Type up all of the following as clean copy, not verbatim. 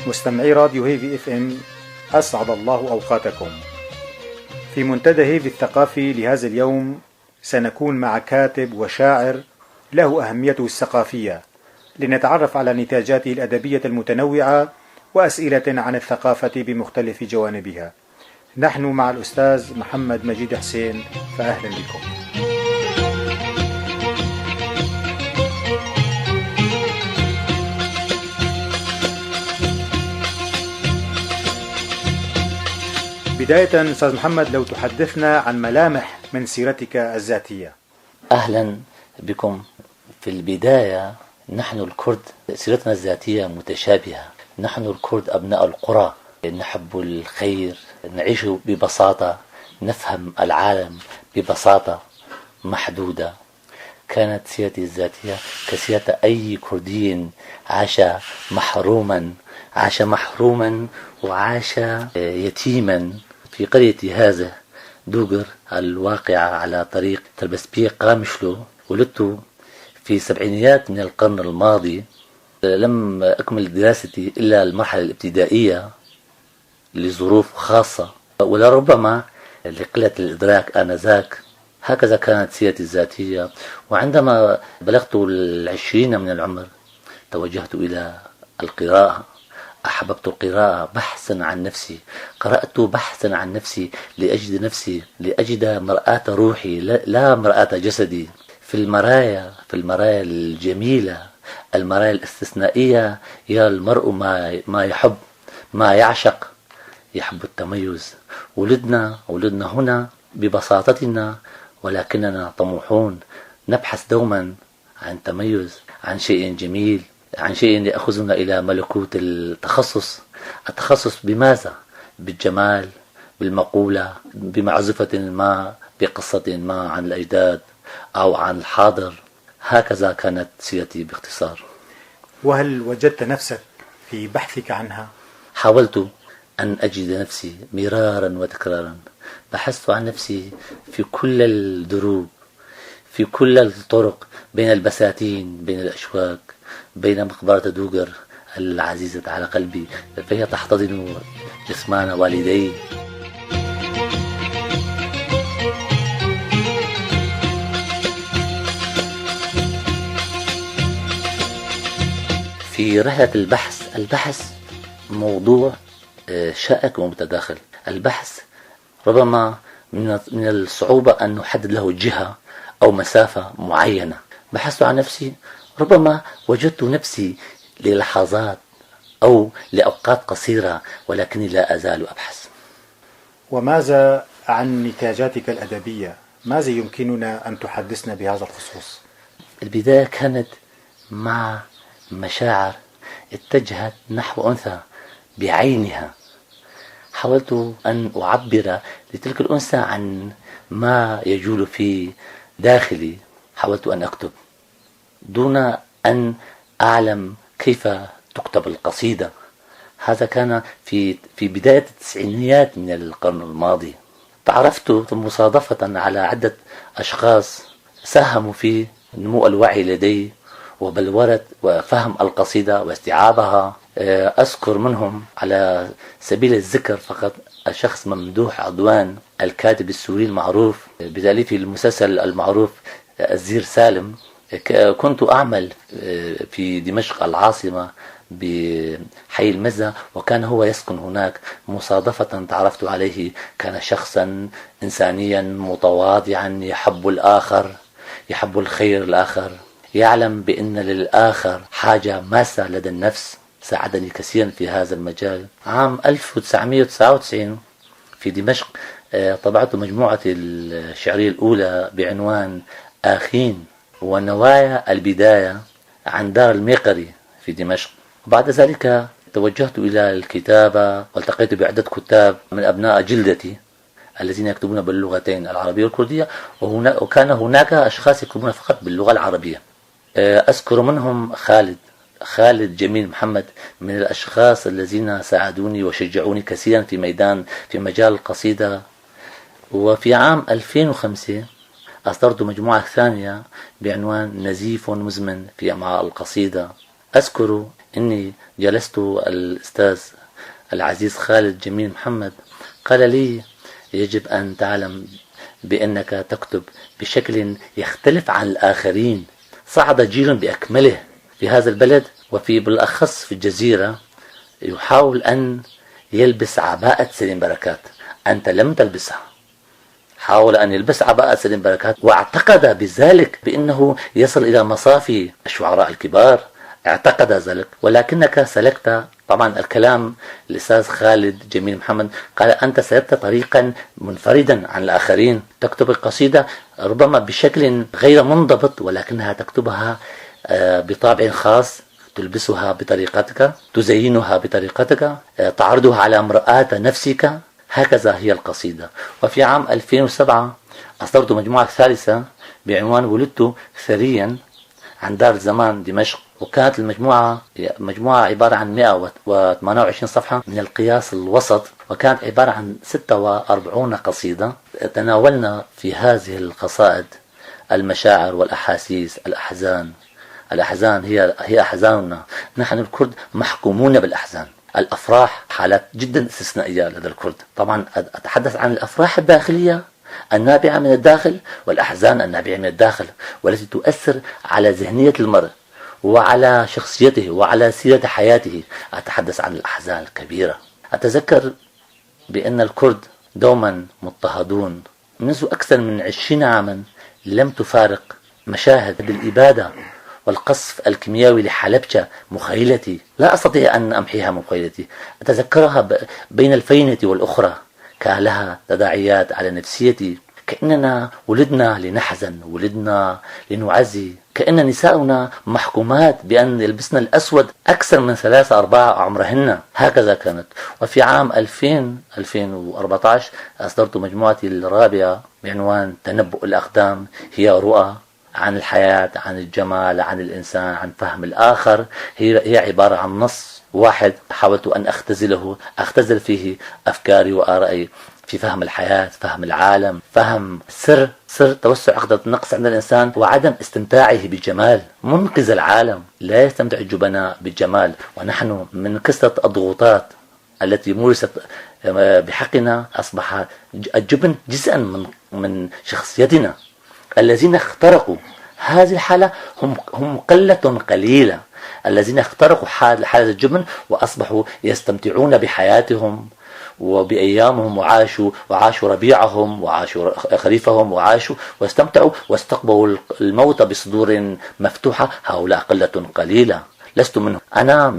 مستمعي راديو هيفي اف ام، أسعد الله أوقاتكم. في منتدى هيفي الثقافي لهذا اليوم سنكون مع كاتب وشاعر له أهميته الثقافية، لنتعرف على نتاجاته الأدبية المتنوعة وأسئلة عن الثقافة بمختلف جوانبها. نحن مع الأستاذ محمد مجيد حسين، فأهلا بكم. بداية أستاذ محمد، لو تحدثنا عن ملامح من سيرتك الذاتية. أهلا بكم. في البداية نحن الكرد سيرتنا الذاتية متشابهة. نحن الكرد أبناء القرى، نحب الخير، نعيش ببساطة، نفهم العالم ببساطة محدودة. كانت سيرتي الذاتية كسيرة أي كردي عاش محروما وعاش يتيما في قرية هذا دوغر الواقعة على طريق تربسبيق قامشلو. ولدت في سبعينيات من القرن الماضي. لم أكمل دراستي إلا المرحلة الابتدائية لظروف خاصة، ولربما لقلة الإدراك آنذاك. هكذا كانت سيرتي الذاتية. وعندما بلغت 20 من العمر توجهت إلى القراءة. أحببت القراءة بحثا عن نفسي. قرأت بحثا عن نفسي لأجد مرآة روحي لا مرآة جسدي. في المرايا الجميلة، المرايا الاستثنائية، يرى المرء ما يحب، ما يعشق. يحب التميز. ولدنا هنا ببساطتنا، ولكننا طموحون، نبحث دوما عن تميز، عن شيء جميل، عن شيء يأخذنا إلى ملكوت التخصص. بماذا؟ بالجمال، بالمقولة، بمعزفة ما، بقصة ما عن الأجداد أو عن الحاضر. هكذا كانت سيرتي باختصار. وهل وجدت نفسك في بحثك عنها؟ حاولت أن أجد نفسي مرارا وتكرارا. بحثت عن نفسي في كل الدروب، في كل الطرق، بين البساتين، بين الأشواك، بين مقبرة دوغر العزيزة على قلبي، فهي تحتضن جسمان والدي. في رحلة البحث موضوع شائك ومتداخل. البحث ربما من الصعوبة أن نحدد له جهة أو مسافة معينة. بحثت عن نفسي، ربما وجدت نفسي للحظات أو لأوقات قصيرة، ولكني لا أزال أبحث. وماذا عن نتاجاتك الأدبية؟ ماذا يمكننا أن تحدثنا بهذا الخصوص؟ البداية كانت مع مشاعر اتجهت نحو أنثى بعينها. حاولت أن أعبر لتلك الأنثى عن ما يجول في داخلي. حاولت أن أكتب دون أن أعلم كيف تكتب القصيدة. هذا كان في بداية التسعينيات من القرن الماضي. تعرفت مصادفة على عدة أشخاص ساهموا في نمو الوعي لدي وبلورة وفهم القصيدة واستيعابها. أذكر منهم على سبيل الذكر فقط الشخص ممدوح عدوان، الكاتب السوري المعروف بتأليف المسلسل المعروف الزير سالم. كنت أعمل في دمشق العاصمة بحي المزة، وكان هو يسكن هناك. مصادفة تعرفت عليه. كان شخصا إنسانيا متواضعا، يحب الآخر، يحب الخير الآخر، يعلم بأن للآخر حاجة ماسة لدى النفس. ساعدني كثيرا في هذا المجال. عام 1999 في دمشق طبعت مجموعة الشعرية الأولى بعنوان آخين ونوايا البداية عن دار الميقري في دمشق. بعد ذلك توجهت إلى الكتابة، والتقيت بعدة كتاب من أبناء جلدتي الذين يكتبون باللغتين العربية والكردية، وكان هناك أشخاص يكتبون فقط باللغة العربية. أذكر منهم خالد جميل محمد، من الأشخاص الذين ساعدوني وشجعوني كثيرا في مجال القصيدة. وفي عام 2005 أصدرت مجموعة ثانية بعنوان نزيف مزمن في مع القصيدة. أذكر إني جلست الأستاذ العزيز خالد جميل محمد قال لي يجب أن تعلم بأنك تكتب بشكل يختلف عن الآخرين. صعد جيل بأكمله في هذا البلد وفي بالأخص في الجزيرة يحاول أن يلبس عباءة سليم بركات، أنت لم تلبسها. حاول أن يلبس عباءة سليم بركات واعتقد بذلك بأنه يصل إلى مصافي الشعراء الكبار، اعتقد ذلك، ولكنك سلكت طبعا الكلام الأستاذ خالد جميل محمد قال أنت سلكت طريقا منفردا عن الآخرين، تكتب القصيدة ربما بشكل غير منضبط ولكنها تكتبها بطابع خاص، تلبسها بطريقتك، تزينها بطريقتك، تعرضها على مرآة نفسك، هكذا هي القصيدة. وفي عام 2007 أصدرت مجموعة ثالثة بعنوان ولدت ثريا عن دار الزمان دمشق، وكانت المجموعة عبارة عن 128 صفحة من القياس الوسط، وكانت عبارة عن 46 قصيدة. تناولنا في هذه القصائد المشاعر والأحاسيس، الأحزان هي أحزاننا، نحن الكرد محكومون بالأحزان. الأفراح حالات جدا استثنائية لدى الكرد، طبعا أتحدث عن الأفراح الداخلية النابعة من الداخل والأحزان النابعة من الداخل والتي تؤثر على ذهنية المرء وعلى شخصيته وعلى سيرة حياته. أتحدث عن الأحزان الكبيرة. أتذكر بأن الكرد دوما مضطهدون منذ أكثر من 20 عاما، لم تفارق مشاهد الإبادة والقصف الكيميائي لحلبشة مخيلتي، لا أستطيع أن أمحيها مخيلتي. أتذكرها بين الفينة والأخرى، كان لها تداعيات على نفسيتي، كأننا ولدنا لنحزن، ولدنا لنعزي، كأن نساؤنا محكومات بأن يلبسن الأسود أكثر من 3/4 عمرهن، هكذا كانت. وفي عام 2014 أصدرت مجموعتي الرابعة بعنوان تنبؤ الأقدام، هي رؤى عن الحياة، عن الجمال، عن الإنسان، عن فهم الآخر. هي عبارة عن نص واحد حاولت أن أختزل فيه أفكاري وآرائي في فهم الحياة، فهم العالم، فهم سر توسع عقدة النقص عند الإنسان وعدم استمتاعه بالجمال. منقذ العالم لا يستمتع الجبناء بالجمال، ونحن من كثرة الضغوطات التي مورست بحقنا أصبح الجبن جزءا من شخصيتنا. الذين اخترقوا هذه الحالة هم قلة قليلة، الذين اخترقوا حالة الجبن وأصبحوا يستمتعون بحياتهم وبأيامهم، وعاشوا ربيعهم وعاشوا خريفهم واستمتعوا واستقبلوا الموت بصدور مفتوحة. هؤلاء قلة قليلة، لست منهم. أنا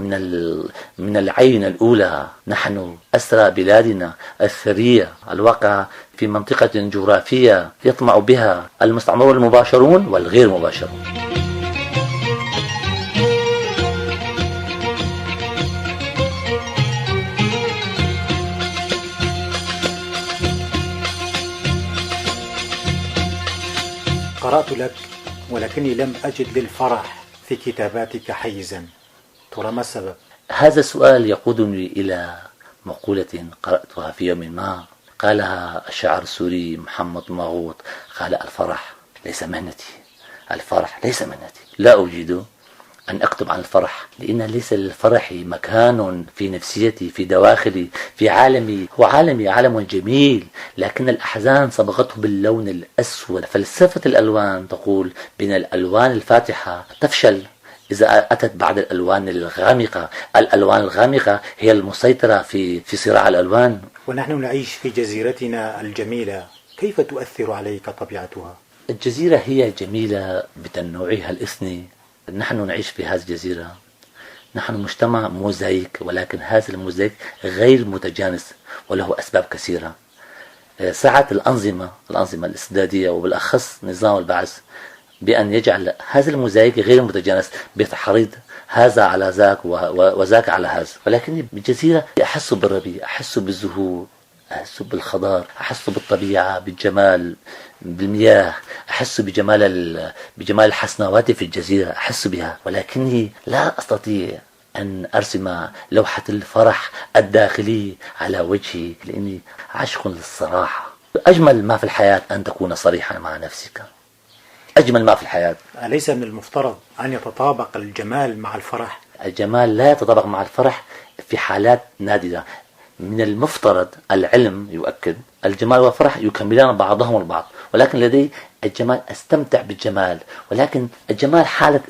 من العين الأولى. نحن أسرى بلادنا الثرية الواقعة في منطقة جغرافية يطمع بها المستعمرون المباشرون والغير مباشرون. قرأت لك ولكني لم أجد للفرح في كتاباتك حيزا، ترى ما السبب؟ هذا السؤال يقودني إلى مقولة قرأتها في يوم ما، قالها الشاعر السوري محمد ماغوط، قال الفرح ليس مهنتي، الفرح ليس مهنتي، لا أجيد أن أكتب عن الفرح، لأن ليس للفرح مكان في نفسيتي، في دواخلي، في عالمي. هو عالم جميل، لكن الأحزان صبغته باللون الأسود. فلسفة الألوان تقول بأن الألوان الفاتحة تفشل إذا أتت بعد الألوان الغامقة. الألوان الغامقة هي المسيطرة في صراع الألوان. ونحن نعيش في جزيرتنا الجميلة، كيف تؤثر عليك طبيعتها؟ الجزيرة هي جميلة بتنوعها الإثني. نحن نعيش في هذه الجزيرة، نحن مجتمع موزايك، ولكن هذا الموزايك غير متجانس وله أسباب كثيرة. سعت الأنظمة الاستبدادية وبالأخص نظام البعث بأن يجعل هذا الموزايك غير متجانس بتحريض هذا على ذاك وذاك على هذا. ولكن بالجزيرة أحس بالربيع، أحس بالزهور، أحس بالخضار، أحس بالطبيعة، بالجمال، بالمياه، أحس بجمال الحسنوات في الجزيرة، أحس بها، ولكني لا أستطيع أن أرسم لوحة الفرح الداخلي على وجهي، لأني عاشق للصراحة. أجمل ما في الحياة أن تكون صريحا مع نفسك، أجمل ما في الحياة. أليس من المفترض أن يتطابق الجمال مع الفرح؟ الجمال لا يتطابق مع الفرح في حالات نادرة. من المفترض، العلم يؤكد، الجمال والفرح يكملان بعضهم البعض، ولكن لدي الجمال أستمتع بالجمال، ولكن الجمال حالة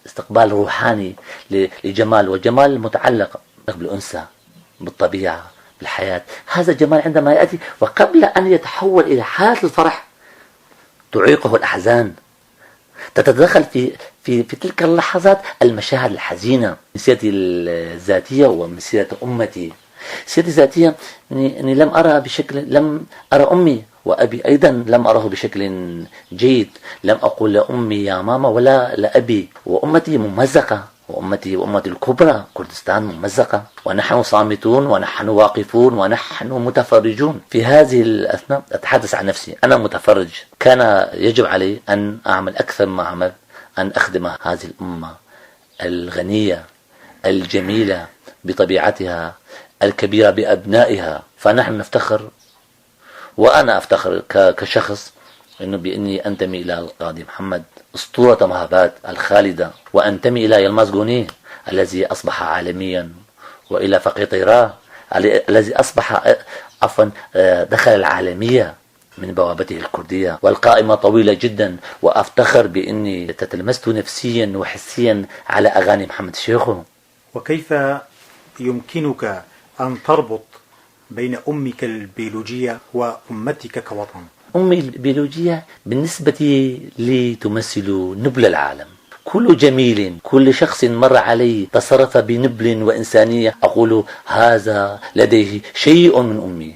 استقبال روحاني لجمال، والجمال متعلق بالأنثى، بالطبيعة، بالحياة. هذا الجمال عندما يأتي وقبل أن يتحول إلى حالة الفرح تعيقه الأحزان، تتدخل في تلك اللحظات المشاعر الحزينة. من سيرتي الذاتية ومن سيرة أمتي، سيرتي الذاتية أني لم أرى أمي وأبي أيضا لم أره بشكل جيد. لم أقول لأمي يا ماما ولا لأبي. وأمتي ممزقة، وأمتي الكبرى كردستان ممزقة، ونحن صامتون ونحن واقفون ونحن متفرجون. في هذه الأثناء أتحدث عن نفسي، أنا متفرج. كان يجب علي أن أعمل أكثر ما عمل، أن أخدم هذه الأمة الغنية الجميلة بطبيعتها الكبيرة بأبنائها. فنحن نفتخر، وأنا أفتخر كشخص بأني أنتمي إلى القاضي محمد أسطورة مهابات الخالدة، وأنتمي إلى يلماز غوني الذي أصبح عالميا، وإلى فقيه طيراه الذي أصبح دخل العالمية من بوابته الكردية، والقائمة طويلة جدا. وأفتخر بأني تتلمست نفسيا وحسيا على أغاني محمد شيخو. وكيف يمكنك أن تربط بين أمك البيولوجية وأمتك كوطن؟ أمي البيولوجية بالنسبة لي تمثل نبل العالم. كل جميل، كل شخص مر علي تصرف بنبل وإنسانية، أقول هذا لديه شيء من أمي،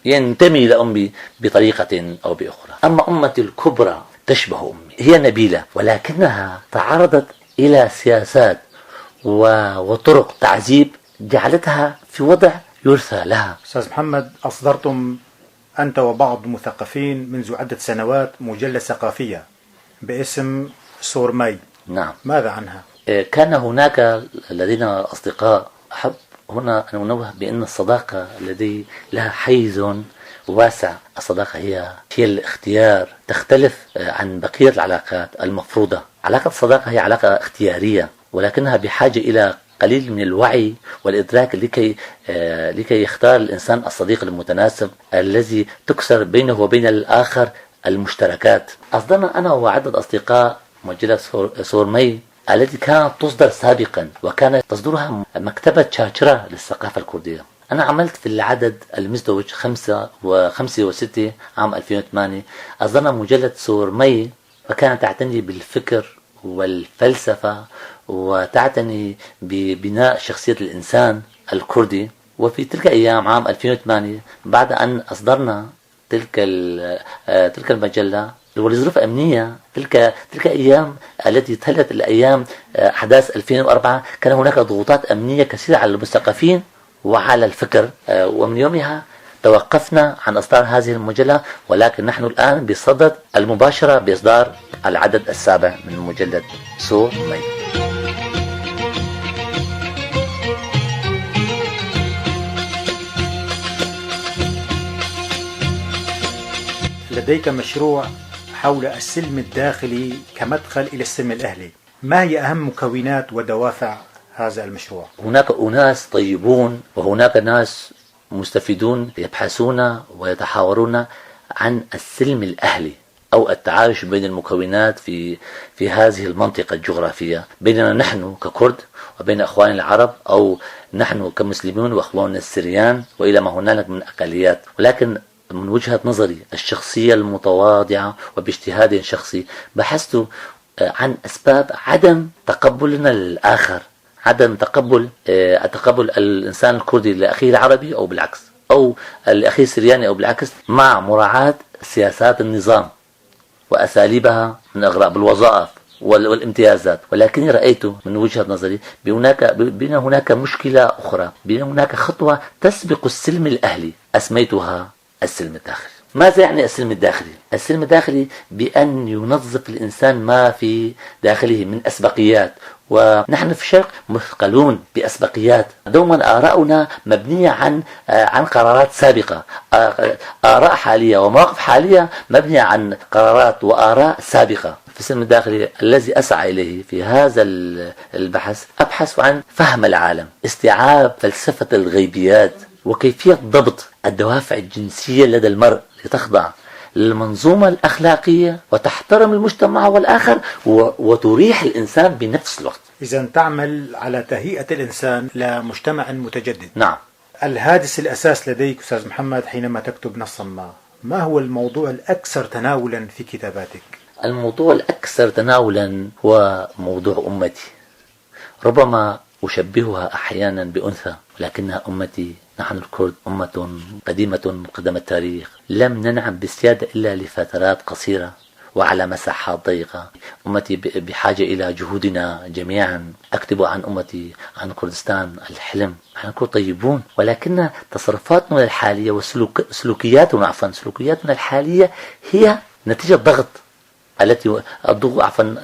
ينتمي إلى أمي بطريقة أو بأخرى. أما أمتي الكبرى تشبه أمي، هي نبيلة، ولكنها تعرضت إلى سياسات وطرق تعذيب جعلتها في وضع يرثى لها. أستاذ محمد، أصدرتم أنت وبعض المثقفين منذ عدة سنوات مجلة ثقافية باسم سورمي. نعم. ماذا عنها؟ كان هناك لدينا أصدقاء. أحب هنا أن أنوه بأن الصداقة لدي لها حيز واسع. الصداقة هي الاختيار، تختلف عن بقية العلاقات المفروضة. علاقة الصداقة هي علاقة اختيارية، ولكنها بحاجة إلى قليل من الوعي والإدراك لكي يختار الإنسان الصديق المتناسب الذي تكسر بينه وبين الآخر المشتركات. أصدرنا أنا وعدة أصدقاء مجلة سورمي التي كانت تصدر سابقا، وكانت تصدرها مكتبة شاچرا للثقافة الكردية. أنا عملت في العدد المزدوج 5 و5 و6 عام 2008. أصدرنا مجلة سورمي، وكانت تعتني بالفكر والفلسفة، وتعتني ببناء شخصية الإنسان الكردي. وفي تلك أيام عام 2008 بعد أن أصدرنا تلك المجلة ولظروف أمنية، تلك أيام التي تلت الأيام أحداث 2004 كان هناك ضغوطات أمنية كثيرة على المثقفين وعلى الفكر، ومن يومها توقفنا عن إصدار هذه المجلة. ولكن نحن الآن بصدد المباشرة بإصدار العدد السابع من مجلة سورمي. لديك مشروع حول السلم الداخلي كمدخل إلى السلم الأهلي. ما هي أهم مكونات ودوافع هذا المشروع؟ هناك أناس طيبون وهناك ناس مستفيدون يبحثون ويتحاورون عن السلم الأهلي أو التعايش بين المكونات في هذه المنطقة الجغرافية، بيننا نحن ككرد وبين أخواننا العرب، أو نحن كمسلمون وأخواننا السريان وإلى ما هنالك من أقليات. ولكن من وجهة نظري الشخصية المتواضعة وباجتهاد شخصي بحثت عن أسباب عدم تقبلنا للآخر، عدم تقبل الإنسان الكردي لأخيه العربي أو بالعكس، أو لأخيه السرياني أو بالعكس، مع مراعاة سياسات النظام وأساليبها من إغراء بالوظائف والامتيازات. ولكن رأيت من وجهة نظري بأن هناك مشكلة أخرى، بأن هناك خطوة تسبق السلم الأهلي، أسميتها السلم الداخلي. ماذا يعني السلم الداخلي؟ السلم الداخلي بأن ينظف الإنسان ما في داخله من أسبقيات، ونحن في الشرق مثقلون بأسبقيات. دوما آراؤنا مبنية عن قرارات سابقة، آراء حالية ومواقف حالية مبنية عن قرارات وآراء سابقة. في السلم الداخلي الذي أسعى إليه في هذا البحث، أبحث عن فهم العالم، استيعاب فلسفة الغيبيات، وكيفية ضبط الدوافع الجنسية لدى المرء لتخضع للمنظومة الأخلاقية وتحترم المجتمع والآخر وتريح الإنسان بنفس الوقت. إذا تعمل على تهيئة الإنسان لمجتمع متجدد. نعم. الهاجس الأساس لديك أستاذ محمد حينما تكتب نصا ما هو الموضوع الأكثر تناولا في كتاباتك؟ الموضوع الأكثر تناولا هو موضوع أمتي. ربما أشبهها أحيانا بأنثى، لكنها أمتي. نحن الكرد أمة قديمة قدم التاريخ، لم ننعم بالسيادة إلا لفترات قصيرة وعلى مساحات ضيقة. أمتي بحاجة إلى جهودنا جميعا. أكتب عن أمتي، عن كردستان الحلم. نحن كرد طيبون، ولكن تصرفاتنا الحالية وسلوكياتنا الحالية هي نتيجة ضغط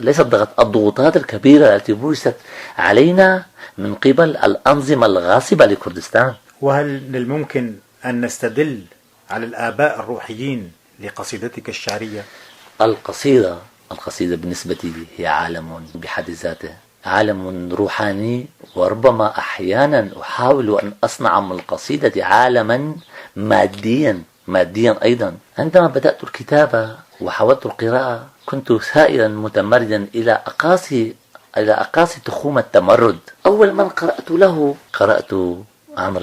ليست ضغط، الضغوطات الكبيرة التي بورست علينا من قبل الأنظمة الغاصبة لكردستان. وهل من الممكن أن نستدل على الآباء الروحيين لقصيدتك الشعرية؟ القصيدة بالنسبة لي هي عالم بحد ذاته، عالم روحاني، وربما أحيانا أحاول أن أصنع من القصيدة عالما ماديا أيضا. عندما بدأت الكتابة وحاولت القراءة كنت سائرا متمردا إلى أقاصي تخوم التمرد. أول من قرأت عن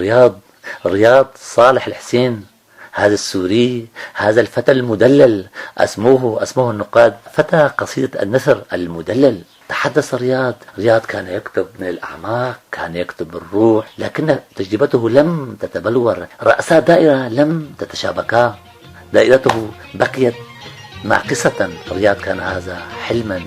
رياض صالح الحسين، هذا السوري، هذا الفتى المدلل، اسمه النقاد فتى قصيدة النثر المدلل. تحدث رياض كان يكتب من الأعماق، كان يكتب الروح، لكن تجربته لم تتبلور، رأسا دائرة لم تتشابكا، دائرته بقيت ناقصة. رياض كان هذا حلما